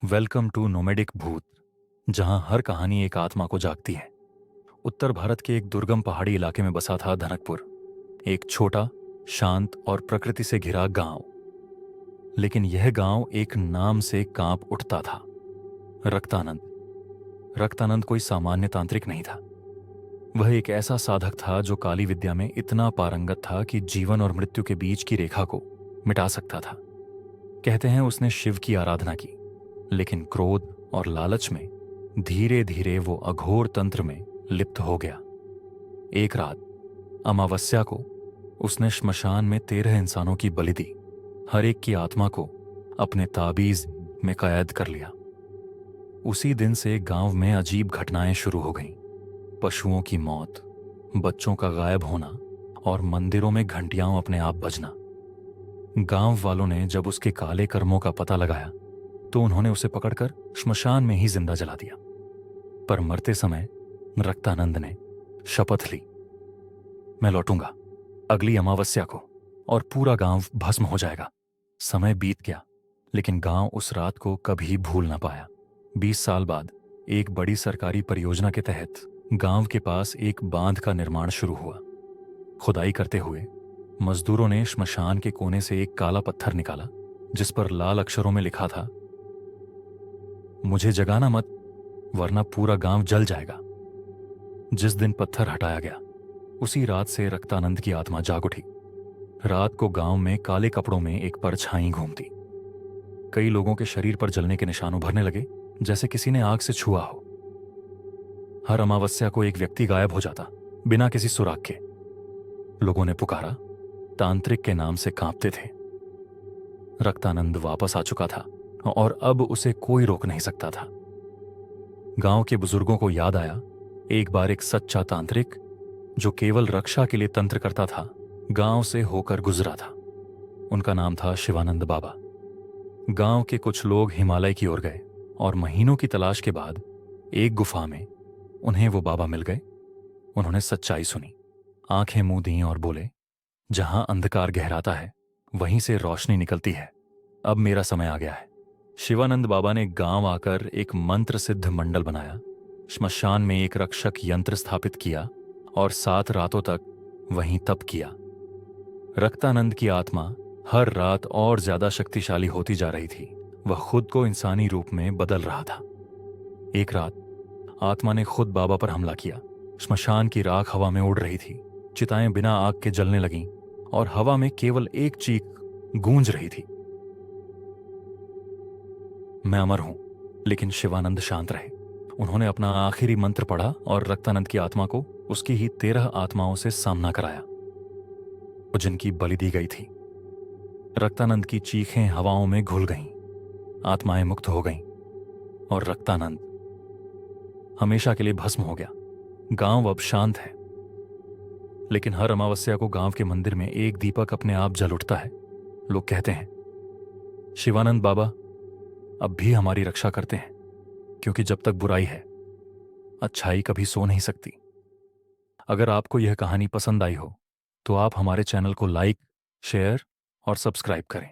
Welcome to nomadic भूत, जहां हर कहानी एक आत्मा को जागती है। उत्तर भारत के एक दुर्गम पहाड़ी इलाके में बसा था धनकपुर, एक छोटा, शांत और प्रकृति से घिरा गांव। लेकिन यह गांव एक नाम से कांप उठता था, रक्तानंद। रक्तानंद कोई सामान्य तांत्रिक नहीं था। वह एक ऐसा साधक था जो काली विद्या में इतना पारंगत था कि जीवन और मृत्यु के बीच की रेखा को मिटा सकता था। कहते हैं उसने शिव की आराधना की, लेकिन क्रोध और लालच में धीरे धीरे वो अघोर तंत्र में लिप्त हो गया। एक रात अमावस्या को उसने श्मशान में 13 इंसानों की बलि दी। हर एक की आत्मा को अपने ताबीज में कैद कर लिया। उसी दिन से गांव में अजीब घटनाएं शुरू हो गईं। पशुओं की मौत, बच्चों का गायब होना और मंदिरों में घंटियां अपने आप बजना। गांव वालों ने जब उसके काले कर्मों का पता लगाया तो उन्होंने उसे पकड़कर श्मशान में ही जिंदा जला दिया। पर मरते समय रक्तानंद ने शपथ ली, मैं लौटूंगा अगली अमावस्या को और पूरा गांव भस्म हो जाएगा। समय बीत गया, लेकिन गांव उस रात को कभी भूल ना पाया। 20 साल बाद एक बड़ी सरकारी परियोजना के तहत गांव के पास एक बांध का निर्माण शुरू हुआ। खुदाई करते हुए मजदूरों ने श्मशान के कोने से एक काला पत्थर निकाला, जिस पर लाल अक्षरों में लिखा था, मुझे जगाना मत, वरना पूरा गांव जल जाएगा। जिस दिन पत्थर हटाया गया, उसी रात से रक्तानंद की आत्मा जाग उठी। रात को गांव में काले कपड़ों में एक परछाई घूमती। कई लोगों के शरीर पर जलने के निशान उभरने लगे, जैसे किसी ने आग से छुआ हो। हर अमावस्या को एक व्यक्ति गायब हो जाता, बिना किसी सुराग के। लोगों ने पुकारा, तांत्रिक के नाम से कांपते थे। रक्तानंद वापस आ चुका था और अब उसे कोई रोक नहीं सकता था। गांव के बुजुर्गों को याद आया, एक बार एक सच्चा तांत्रिक जो केवल रक्षा के लिए तंत्र करता था, गांव से होकर गुजरा था। उनका नाम था शिवानंद बाबा। गांव के कुछ लोग हिमालय की ओर गए और महीनों की तलाश के बाद एक गुफा में उन्हें वो बाबा मिल गए। उन्होंने सच्चाई सुनी, आंखें मूंद दीं और बोले, जहां अंधकार गहराता है वहीं से रोशनी निकलती है। अब मेरा समय आ गया है। शिवानंद बाबा ने गांव आकर एक मंत्र सिद्ध मंडल बनाया, श्मशान में एक रक्षक यंत्र स्थापित किया और 7 रातों तक वहीं तप किया। रक्तानंद की आत्मा हर रात और ज्यादा शक्तिशाली होती जा रही थी। वह खुद को इंसानी रूप में बदल रहा था। एक रात आत्मा ने खुद बाबा पर हमला किया। श्मशान की राख हवा में उड़ रही थी, चिताएं बिना आग के जलने लगीं और हवा में केवल एक चीख गूंज रही थी, मैं अमर हूं। लेकिन शिवानंद शांत रहे। उन्होंने अपना आखिरी मंत्र पढ़ा और रक्तानंद की आत्मा को उसकी ही 13 आत्माओं से सामना कराया, जिनकी बलि दी गई थी। रक्तानंद की चीखें हवाओं में घुल गईं, आत्माएं मुक्त हो गईं और रक्तानंद हमेशा के लिए भस्म हो गया। गांव अब शांत है, लेकिन हर अमावस्या को गांव के मंदिर में एक दीपक अपने आप जल उठता है। लोग कहते हैं, शिवानंद बाबा अब भी हमारी रक्षा करते हैं, क्योंकि जब तक बुराई है, अच्छाई कभी सो नहीं सकती। अगर आपको यह कहानी पसंद आई हो तो आप हमारे चैनल को लाइक, शेयर और सब्सक्राइब करें।